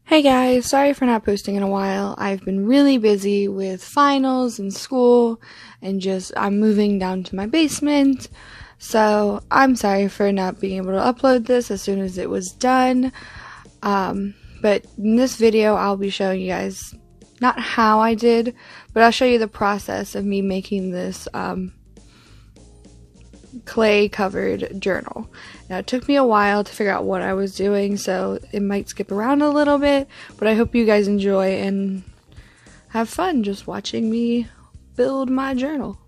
Hey guys, sorry for not posting in a while. I've been really busy with finals and school and I'm moving down to my basement. So I'm sorry for not being able to upload this as soon as it was done. But in this video, I'll be showing you guys not how I did, but I'll show you the process of me making this clay covered journal. Now it took me a while to figure out what I was doing, so it might skip around a little bit, but I hope you guys enjoy and have fun just watching me build my journal.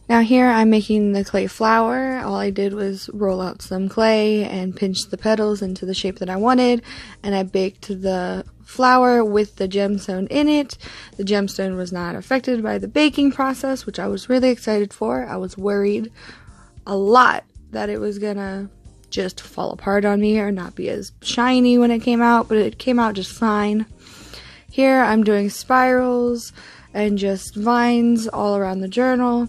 Now here I'm making the clay flower. All I did was roll out some clay and pinch the petals into the shape that I wanted, and I baked the flower with the gemstone in it. The gemstone was not affected by the baking process, which I was really excited for. I was worried a lot that it was gonna just fall apart on me or not be as shiny when it came out, but it came out just fine. Here I'm doing spirals and just vines all around the journal.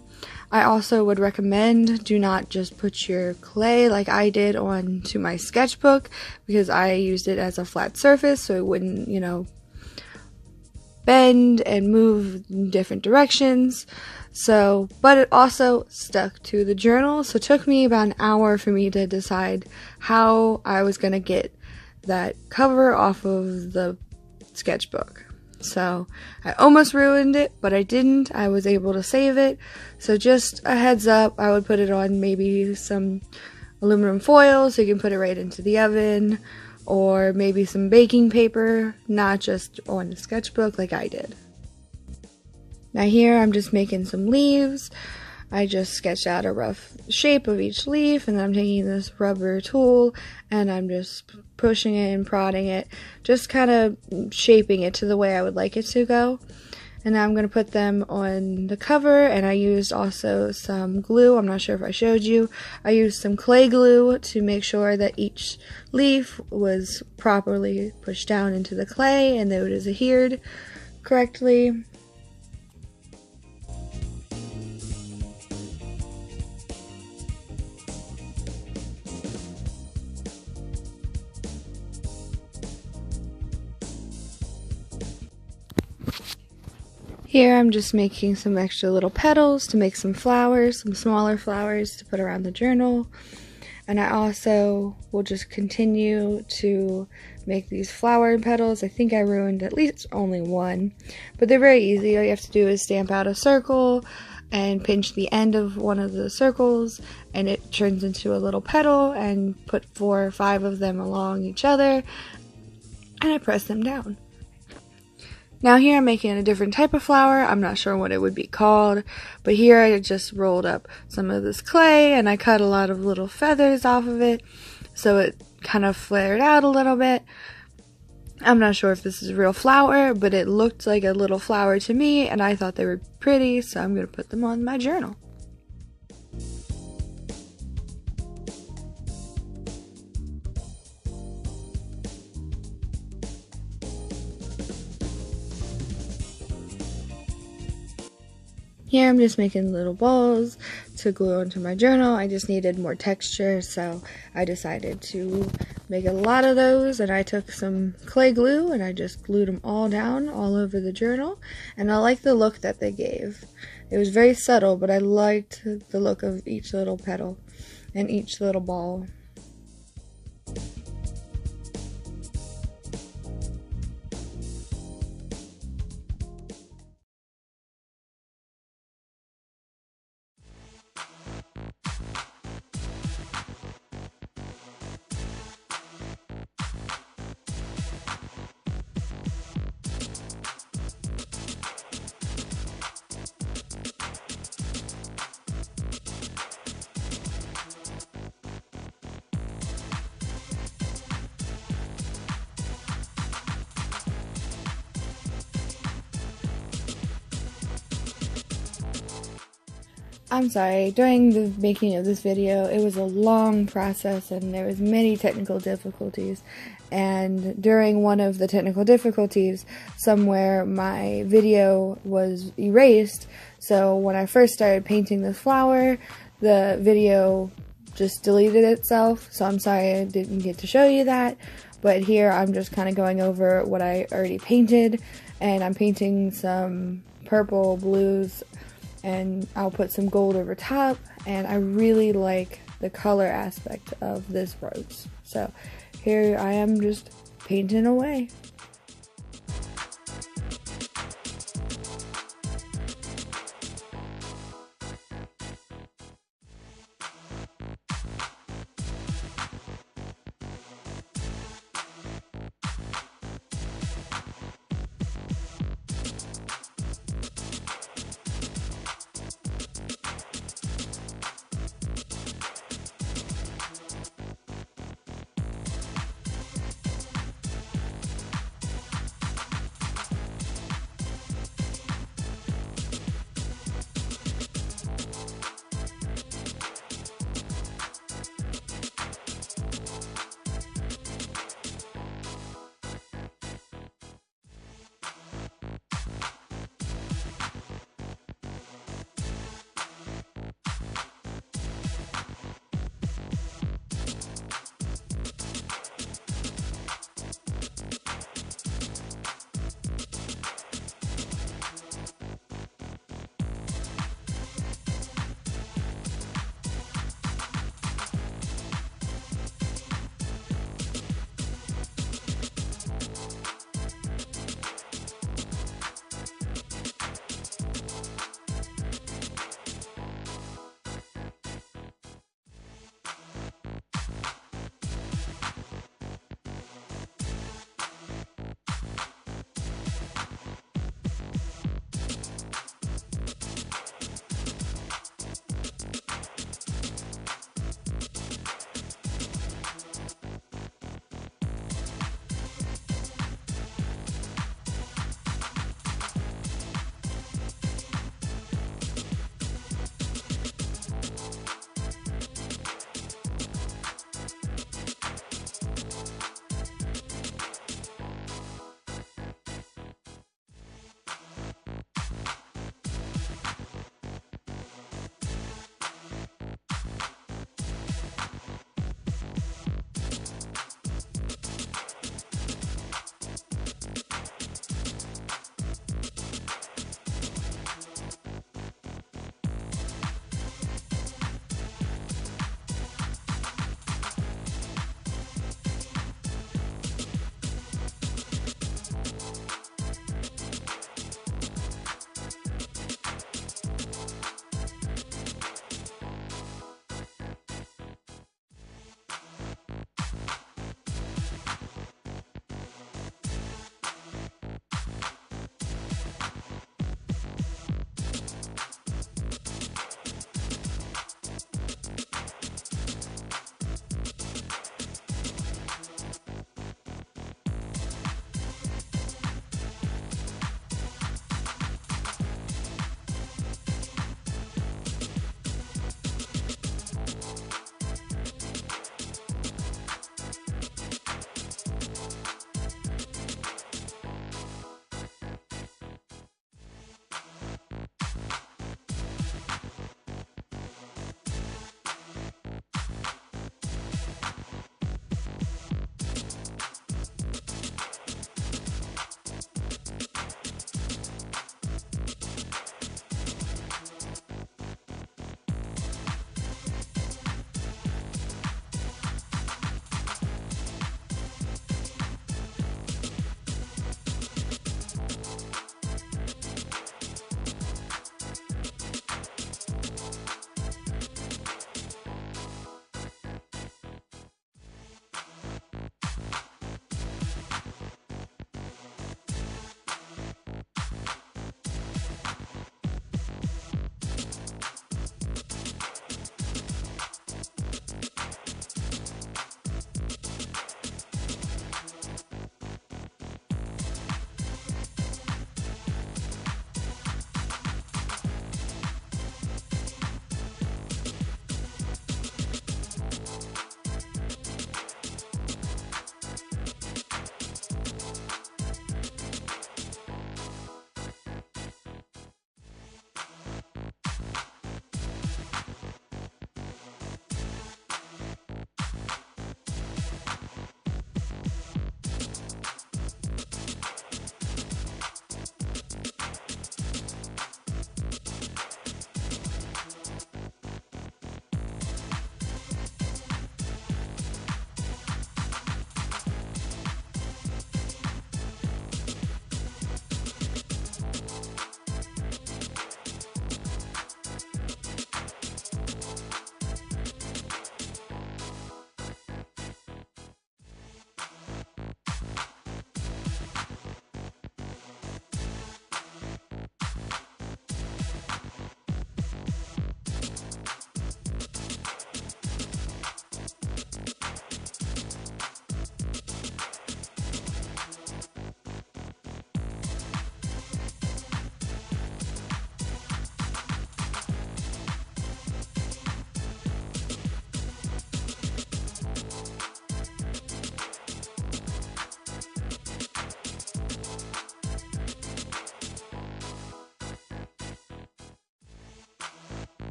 I also would recommend do not just put your clay like I did onto my sketchbook, because I used it as a flat surface so it wouldn't, bend and move in different directions. But it also stuck to the journal, so it took me about an hour for me to decide how I was going to get that cover off of the sketchbook. So I almost ruined it, but I didn't. I was able to save it. So just a heads up, I would put it on maybe some aluminum foil so you can put it right into the oven, or maybe some baking paper, not just on the sketchbook like I did. Now here I'm just making some leaves. I just sketched out a rough shape of each leaf, and then I'm taking this rubber tool and I'm just pushing it and prodding it, just kind of shaping it to the way I would like it to go. And now I'm going to put them on the cover, and I used also some glue. I'm not sure if I showed you. I used some clay glue to make sure that each leaf was properly pushed down into the clay and that it was adhered correctly. Here I'm just making some extra little petals to make some flowers, some smaller flowers to put around the journal. And I also will just continue to make these flower petals. I think I ruined at least only one, but they're very easy. All you have to do is stamp out a circle and pinch the end of one of the circles, and it turns into a little petal, and put 4 or 5 of them along each other, and I press them down. Now here I'm making a different type of flower. I'm not sure what it would be called, but here I just rolled up some of this clay and I cut a lot of little feathers off of it so it kind of flared out a little bit. I'm not sure if this is a real flower, but it looked like a little flower to me and I thought they were pretty, so I'm going to put them on my journal. Here I'm just making little balls to glue onto my journal. I just needed more texture, so I decided to make a lot of those, and I took some clay glue and I just glued them all down all over the journal, and I like the look that they gave. It was very subtle, but I liked the look of each little petal and each little ball. I'm sorry, during the making of this video, it was a long process and there was many technical difficulties, and during one of the technical difficulties, somewhere my video was erased, so when I first started painting this flower, the video just deleted itself, so I'm sorry I didn't get to show you that. But here I'm just kind of going over what I already painted, and I'm painting some purple, blues, and I'll put some gold over top, and I really like the color aspect of this rose. So here I am just painting away.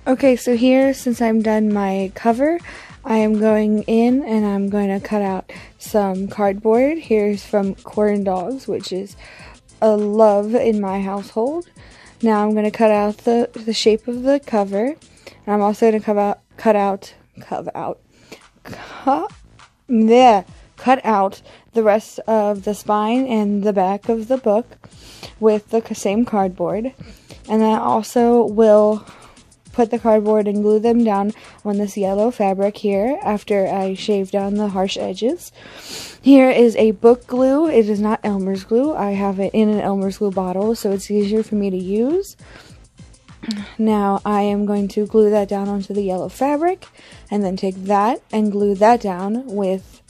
Okay, so here, since I'm done my cover, I am going in and I'm going to cut out some cardboard. Here's from Corn Dogs, which is a love in my household. Now I'm going to cut out the shape of the cover. And I'm also going to cut out the rest of the spine and the back of the book with the same cardboard. And then I also will put the cardboard and glue them down on this yellow fabric here after I shave down the harsh edges. Here is a book glue. It is not Elmer's glue. I have it in an Elmer's glue bottle, so it's easier for me to use. Now I am going to glue that down onto the yellow fabric and then take that and glue that down with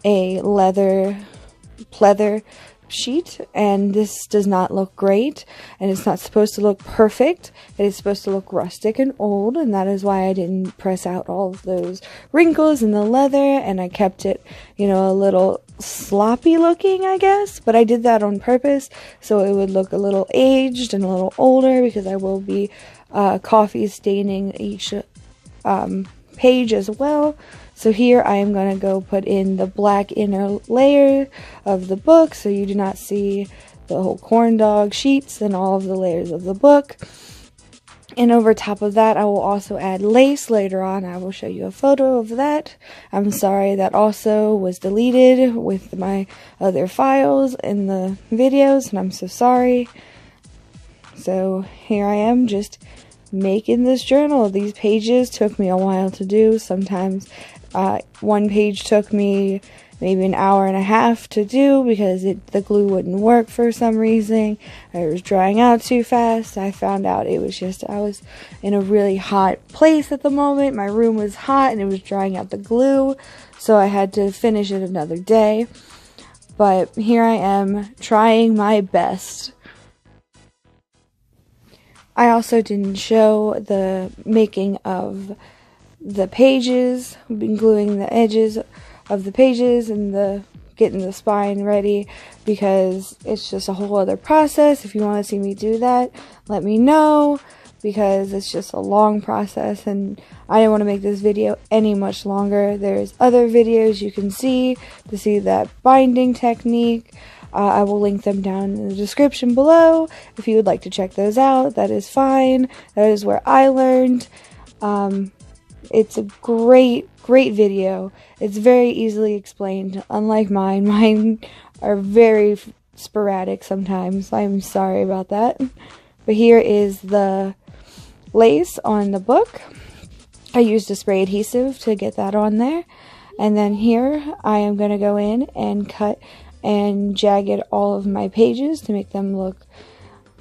a leather pleather sheet, and this does not look great, and it's not supposed to look perfect. It is supposed to look rustic and old, and that is why I didn't press out all of those wrinkles in the leather, and I kept it, you know, a little sloppy looking, I guess, but I did that on purpose so it would look a little aged and a little older, because I will be coffee staining each page as well. So here I am going to go put in the black inner layer of the book so you do not see the whole corn dog sheets and all of the layers of the book. And over top of that I will also add lace later on. I will show you a photo of that. I'm sorry, that also was deleted with my other files in the videos, and I'm so sorry. So here I am just making this journal. These pages took me a while to do. Sometimes one page took me maybe an hour and a half to do because the glue wouldn't work for some reason. It was drying out too fast. I found out it was just I was in a really hot place at the moment. My room was hot and it was drying out the glue, so I had to finish it another day. But here I am trying my best. I also didn't show the making of the pages. I've been gluing the edges of the pages and getting the spine ready because it's just a whole other process. If you want to see me do that, let me know, because it's just a long process and I didn't want to make this video any much longer. There's other videos you can see to see that binding technique. I will link them down in the description below if you would like to check those out. That is fine. That is where I learned. It's a great video. It's very easily explained, unlike mine. Mine are very sporadic sometimes. I'm sorry about that. But here is the lace on the book. I used a spray adhesive to get that on there. And then here I am going to go in and cut and jagged all of my pages to make them look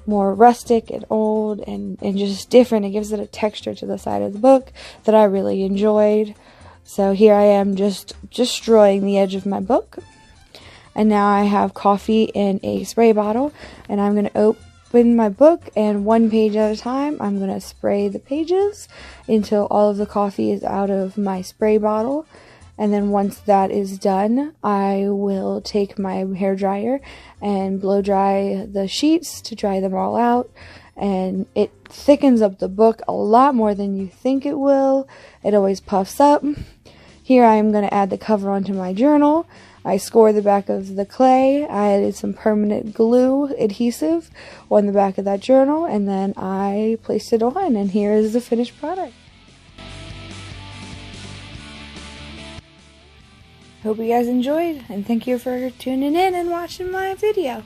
more rustic and old and just different. It gives it a texture to the side of the book that I really enjoyed. So here I am just destroying the edge of my book. And now I have coffee in a spray bottle, and I'm going to open my book, and one page at a time I'm going to spray the pages until all of the coffee is out of my spray bottle. And then once that is done, I will take my hairdryer and blow dry the sheets to dry them all out. And it thickens up the book a lot more than you think it will. It always puffs up. Here I am going to add the cover onto my journal. I scored the back of the clay. I added some permanent glue adhesive on the back of that journal, and then I placed it on, and here is the finished product. Hope you guys enjoyed, and thank you for tuning in and watching my video.